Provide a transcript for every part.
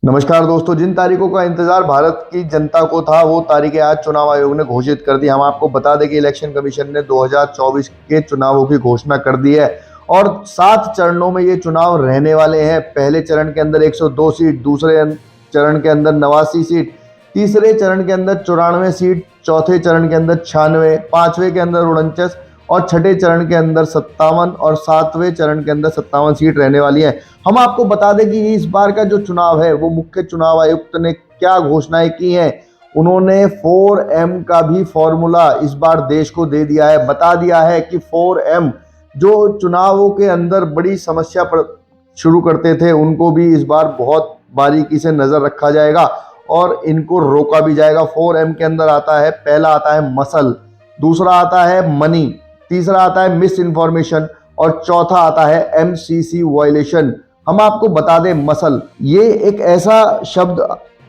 नमस्कार दोस्तों, जिन तारीखों का इंतजार भारत की जनता को था वो तारीखें आज चुनाव आयोग ने घोषित कर दी। हम आपको बता दें कि इलेक्शन कमीशन ने 2024 के चुनावों की घोषणा कर दी है और 7 चरणों में ये चुनाव रहने वाले हैं। पहले चरण के अंदर 102 सीट, दूसरे चरण के अंदर 89 सीट, तीसरे चरण के अंदर 94 सीट, चौथे चरण के अंदर 96, पांचवें के अंदर 49 और छठे चरण के अंदर 57 और सातवें चरण के अंदर 57 सीट रहने वाली है। हम आपको बता दें कि इस बार का जो चुनाव है वो मुख्य चुनाव आयुक्त ने क्या घोषणाएं की हैं। उन्होंने 4M का भी फॉर्मूला इस बार देश को दे दिया है, बता दिया है कि 4M जो चुनावों के अंदर बड़ी समस्या शुरू करते थे उनको भी इस बार बहुत बारीकी से नजर रखा जाएगा और इनको रोका भी जाएगा। 4M के अंदर आता है, पहला आता है मसल, दूसरा आता है मनी, तीसरा आता है मिस इन्फॉर्मेशन और चौथा आता है MCC वायलेशन। हम आपको बता दें मसल, ये एक ऐसा शब्द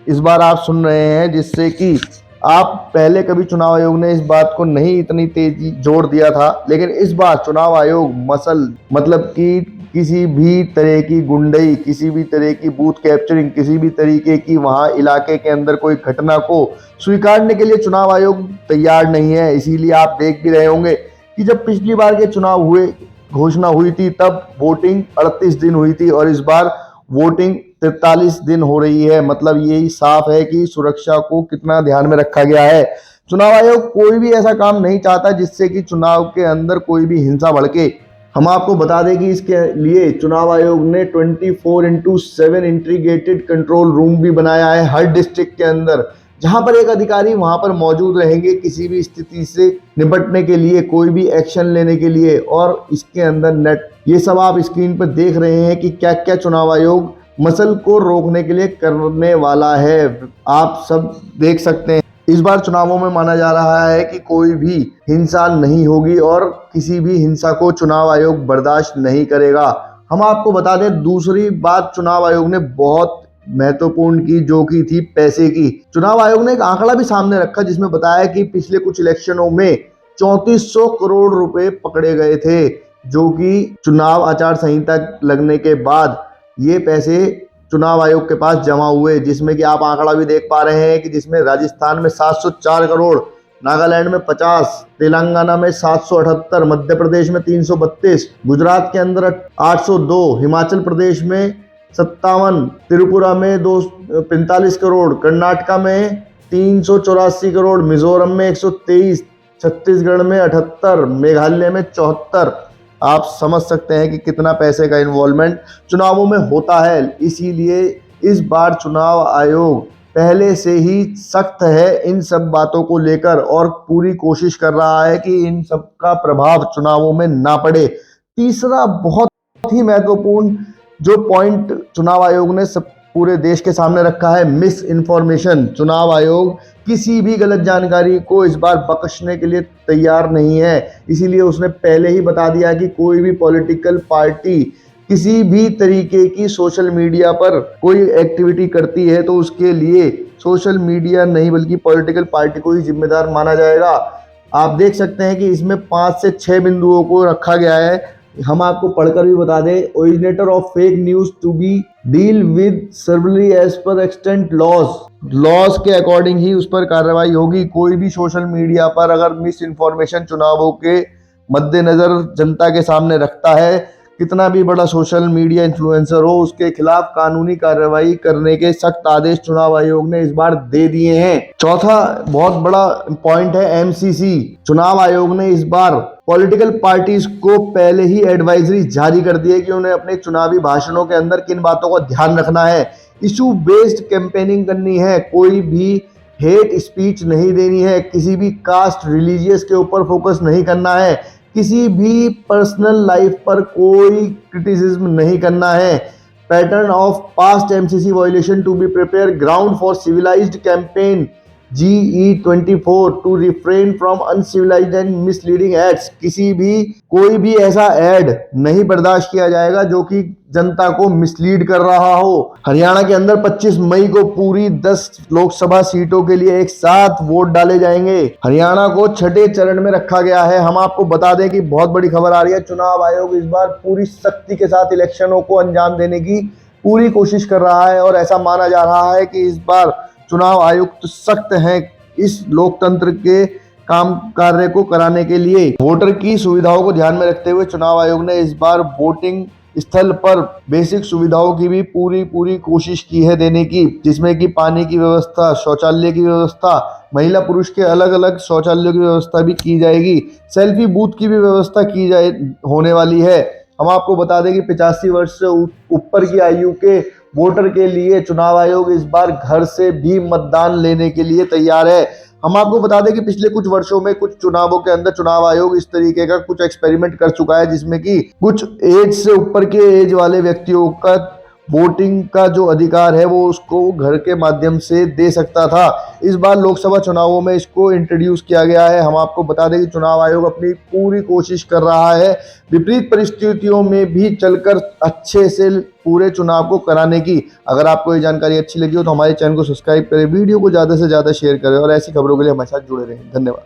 इस बार आप सुन रहे हैं जिससे कि आप पहले कभी चुनाव आयोग ने इस बात को नहीं इतनी तेजी जोर दिया था, लेकिन इस बार चुनाव आयोग मसल मतलब कि किसी भी तरह की गुंडई, किसी भी तरह की बूथ कैप्चरिंग, किसी भी तरीके की वहां इलाके के अंदर कोई घटना को स्वीकारने के लिए चुनाव आयोग तैयार नहीं है। इसीलिए आप देख भी रहे होंगे कि जब पिछली बार के चुनाव हुए, घोषणा हुई थी, तब वोटिंग 38 दिन हुई थी और इस बार वोटिंग 43 दिन हो रही है। मतलब यही साफ है कि सुरक्षा को कितना ध्यान में रखा गया है। चुनाव आयोग कोई भी ऐसा काम नहीं चाहता जिससे कि चुनाव के अंदर कोई भी हिंसा भड़के। हम आपको बता दें कि इसके लिए चुनाव आयोग ने 24x7 इंटीग्रेटेड कंट्रोल रूम भी बनाया है हर डिस्ट्रिक्ट के अंदर, जहां पर एक अधिकारी वहां पर मौजूद रहेंगे किसी भी स्थिति से निपटने के लिए, कोई भी एक्शन लेने के लिए। और इसके अंदर नेट, ये सब आप स्क्रीन पर देख रहे हैं कि क्या क्या चुनाव आयोग मसल को रोकने के लिए करने वाला है, आप सब देख सकते हैं। इस बार चुनावों में माना जा रहा है कि कोई भी हिंसा नहीं होगी और किसी भी हिंसा को चुनाव आयोग बर्दाश्त नहीं करेगा। हम आपको बता दें, दूसरी बात चुनाव आयोग ने बहुत महत्वपूर्ण की जो की थी पैसे की। चुनाव आयोग ने एक आंकड़ा भी सामने रखा जिसमें बताया कि पिछले कुछ इलेक्शनों में 3400 करोड़ रुपए पकड़े गए थे, जो कि चुनाव आचार संहिता लगने के बाद ये पैसे चुनाव आयोग के पास जमा हुए, जिसमें कि आप आंकड़ा भी देख पा रहे हैं कि जिसमें राजस्थान में 704 करोड़, नागालैंड में 50, तेलंगाना में 778, मध्य प्रदेश में 332, गुजरात के अंदर 802, हिमाचल प्रदेश में 57, त्रिपुरा में 245 करोड़, कर्नाटका में 384 करोड़, मिजोरम में 123, छत्तीसगढ़ में 78, मेघालय में 74। आप समझ सकते हैं कि कितना पैसे का इन्वॉल्वमेंट चुनावों में होता है। इसीलिए इस बार चुनाव आयोग पहले से ही सख्त है इन सब बातों को लेकर और पूरी कोशिश कर रहा है कि इन सब का प्रभाव चुनावों में ना पड़े। तीसरा बहुत ही महत्वपूर्ण जो पॉइंट चुनाव आयोग ने सब पूरे देश के सामने रखा है, मिस इन्फॉर्मेशन। चुनाव आयोग किसी भी गलत जानकारी को इस बार बख्शने के लिए तैयार नहीं है। इसीलिए उसने पहले ही बता दिया कि कोई भी पॉलिटिकल पार्टी किसी भी तरीके की सोशल मीडिया पर कोई एक्टिविटी करती है तो उसके लिए सोशल मीडिया नहीं बल्कि पॉलिटिकल पार्टी को ही जिम्मेदार माना जाएगा। आप देख सकते हैं कि इसमें 5 से 6 बिंदुओं को रखा गया है। हम आपको पढ़कर भी बता दें, originator of fake news to be deal with severely as per extent laws के अकॉर्डिंग ही उस पर कार्रवाई होगी। कोई भी सोशल मीडिया पर अगर मिस इन्फॉर्मेशन चुनावों के मद्देनजर जनता के सामने रखता है, कितना भी बड़ा सोशल मीडिया इन्फ्लुएंसर हो, उसके खिलाफ कानूनी कार्रवाई करने के सख्त आदेश चुनाव आयोग ने इस बार दे दिए हैं। चौथा बहुत बड़ा पॉइंट है MCC। चुनाव आयोग ने इस बार पॉलिटिकल पार्टीज को पहले ही एडवाइजरी जारी कर दी है कि उन्हें अपने चुनावी भाषणों के अंदर किन बातों का ध्यान रखना है। इशू बेस्ड कैंपेनिंग करनी है, कोई भी हेट स्पीच नहीं देनी है, किसी भी कास्ट रिलीजियस के ऊपर फोकस नहीं करना है, किसी भी पर्सनल लाइफ पर कोई क्रिटिसिज्म नहीं करना है। Pattern of past MCC violation to be prepare ground for civilized campaign GE24 to refrain from uncivilized and misleading ads. किसी भी कोई भी ऐसा एड नहीं बर्दाश्त किया जाएगा जो कि जनता को मिसलीड कर रहा हो। हरियाणा के अंदर 25 मई को पूरी 10 लोकसभा सीटों के लिए एक साथ वोट डाले जाएंगे। हरियाणा को छठे चरण में रखा गया है। हम आपको बता दें कि बहुत बड़ी खबर आ रही है, चुनाव आयोग इस बार पूरी सख्ती के साथ इलेक्शनों को अंजाम देने की पूरी कोशिश कर रहा है और ऐसा माना जा रहा है कि इस बार चुनाव आयुक्त सख्त हैं इस लोकतंत्र के काम कार्य को कराने के लिए। वोटर की सुविधाओं को ध्यान में रखते हुए चुनाव आयोग ने इस बार वोटिंग स्थल पर बेसिक सुविधाओं की भी पूरी कोशिश की है देने की, जिसमें कि पानी की व्यवस्था, शौचालय की व्यवस्था, महिला पुरुष के अलग अलग शौचालयों की व्यवस्था भी की जाएगी, सेल्फी बूथ की भी व्यवस्था की जाए होने वाली है। हम आपको बता दें कि 85 वर्ष से ऊपर की आयु के वोटर के लिए चुनाव आयोग इस बार घर से भी मतदान लेने के लिए तैयार है। हम आपको बता दें कि पिछले कुछ वर्षों में कुछ चुनावों के अंदर चुनाव आयोग इस तरीके का कुछ एक्सपेरिमेंट कर चुका है, जिसमें कि कुछ एज से ऊपर के एज वाले व्यक्तियों का वोटिंग का जो अधिकार है वो उसको घर के माध्यम से दे सकता था। इस बार लोकसभा चुनावों में इसको इंट्रोड्यूस किया गया है। हम आपको बता दें कि चुनाव आयोग अपनी पूरी कोशिश कर रहा है विपरीत परिस्थितियों में भी चलकर अच्छे से पूरे चुनाव को कराने की। अगर आपको ये जानकारी अच्छी लगी हो तो हमारे चैनल को सब्सक्राइब करें, वीडियो को ज़्यादा से ज़्यादा शेयर करें और ऐसी खबरों के लिए हमारे साथ जुड़े रहें। धन्यवाद।